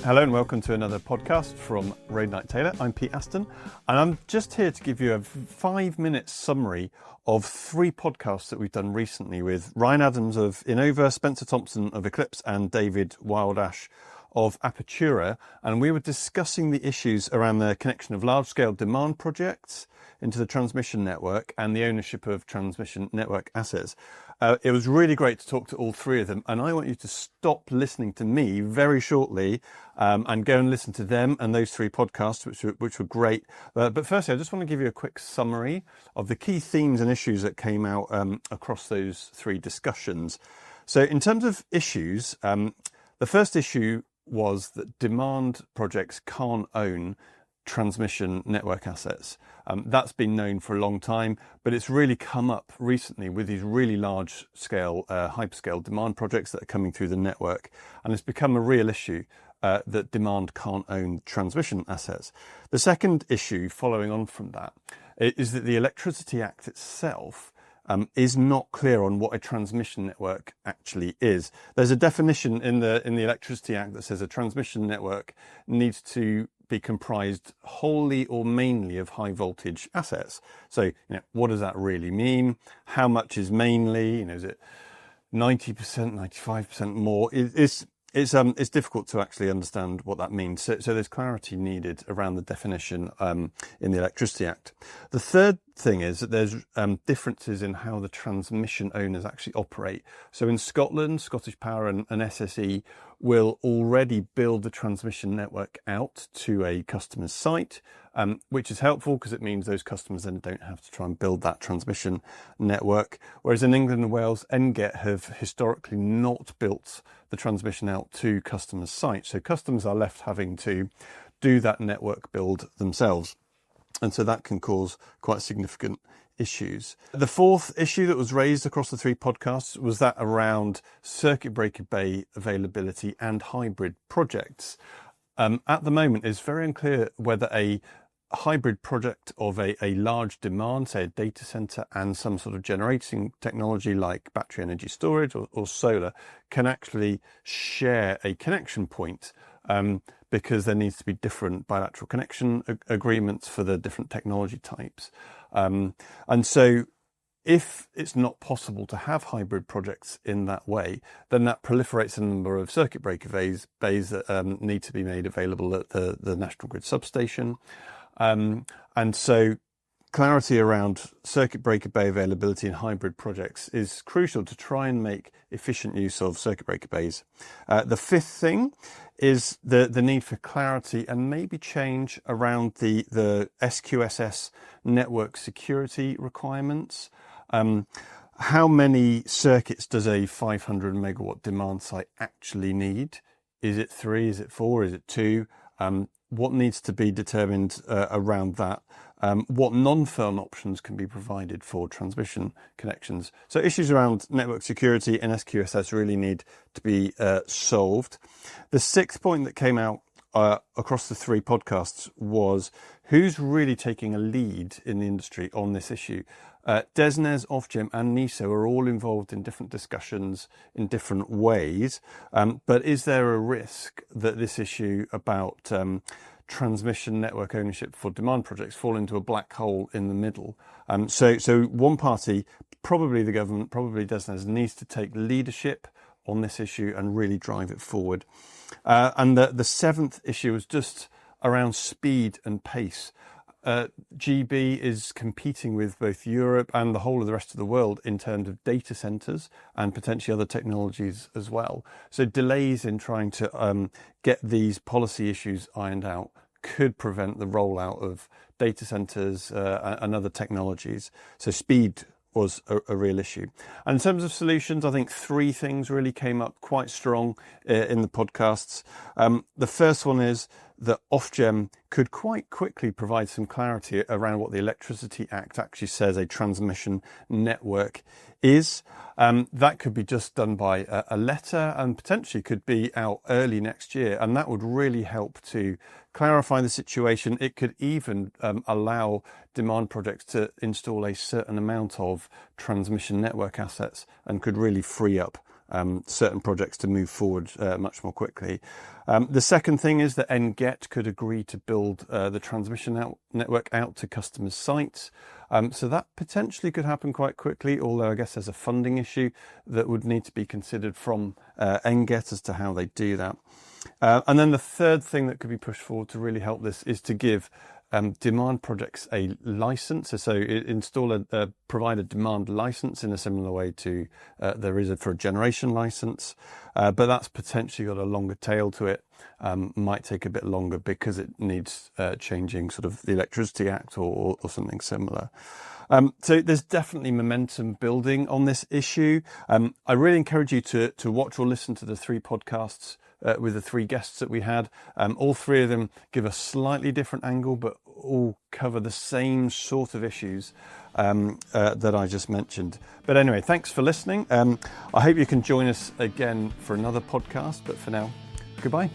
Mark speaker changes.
Speaker 1: Hello and welcome to another podcast from Road Knight Taylor. I'm Pete Aston and I'm just here to give you a 5-minute summary of 3 podcasts that we've done recently with Ryan Adams of Innova, Spencer Thompson of Eclipse and David Wildash of Apatura. And we were discussing the issues around the connection of large-scale demand projects into the transmission network and the ownership of transmission network assets. It was really great to talk to all 3 of them, and I want you to stop listening to me very shortly and go and listen to them and those 3 podcasts, which were great. But firstly, I just want to give you a quick summary of the key themes and issues that came out across those 3 discussions. So in terms of issues, the first issue was that demand projects can't own transmission network assets. That's been known for a long time, but it's really come up recently with these really large scale hyperscale demand projects that are coming through the network, and it's become a real issue that demand can't own transmission assets. The second issue following on from that is that the Electricity Act itself is not clear on what a transmission network actually is. There's a definition in the Electricity Act that says a transmission network needs to be comprised wholly or mainly of high voltage assets. So, what does that really mean? How much is mainly? Is it 90%, 95% more? It's difficult to actually understand what that means. So there's clarity needed around the definition in the Electricity Act. The third thing is that there's differences in how the transmission owners actually operate. So in Scotland, Scottish Power and SSE will already build the transmission network out to a customer's site, which is helpful because it means those customers then don't have to try and build that transmission network. Whereas in England and Wales, NGET have historically not built the transmission out to customers' sites. So customers are left having to do that network build themselves. And so that can cause quite significant issues. The fourth issue that was raised across the 3 podcasts was that around circuit breaker bay availability and hybrid projects. At the moment, it's very unclear whether a hybrid project of a large demand, say a data center and some sort of generating technology like battery energy storage or solar, can actually share a connection point, because there needs to be different bilateral connection agreements for the different technology types. And so if it's not possible to have hybrid projects in that way, then that proliferates a number of circuit breaker bays that need to be made available at the National Grid substation. And so clarity around circuit breaker bay availability in hybrid projects is crucial to try and make efficient use of circuit breaker bays. The fifth thing is the need for clarity and maybe change around the SQSS network security requirements. How many circuits does a 500 megawatt demand site actually need? Is it 3? Is it 4? Is it 2? What needs to be determined around that? What non-firm options can be provided for transmission connections? So issues around network security and SQSS really need to be solved. The 6th point that came out across the 3 podcasts was who's really taking a lead in the industry on this issue. DESNZ, Ofgem and NESO are all involved in different discussions in different ways, but is there a risk that this issue about transmission network ownership for demand projects fall into a black hole in the middle? So one party, probably the government, probably DESNZ, needs to take leadership on this issue and really drive it forward. And the 7th issue was just around speed and pace. GB is competing with both Europe and the whole of the rest of the world in terms of data centers and potentially other technologies as well. So delays in trying to get these policy issues ironed out could prevent the rollout of data centers and other technologies. So speed was a real issue. And in terms of solutions, I think 3 things really came up quite strong in the podcasts. The first one is that Ofgem could quite quickly provide some clarity around what the Electricity Act actually says a transmission network is. That could be just done by a letter and potentially could be out early next year. And that would really help to clarify the situation. It could even allow demand projects to install a certain amount of transmission network assets and could really free up certain projects to move forward much more quickly. The second thing is that NGET could agree to build the transmission network out to customers' sites. So that potentially could happen quite quickly, although I guess there's a funding issue that would need to be considered from NGET as to how they do that. And then the third thing that could be pushed forward to really help this is to give demand projects a license. So provide a demand license in a similar way to there is for a generation license, but that's potentially got a longer tail to it. Might take a bit longer because it needs changing sort of the Electricity Act or something similar. So there's definitely momentum building on this issue. I really encourage you to watch or listen to the 3 podcasts with the 3 guests that we had. All 3 of them give a slightly different angle, but all cover the same sort of issues that I just mentioned. But anyway, thanks for listening. I hope you can join us again for another podcast, but for now, goodbye.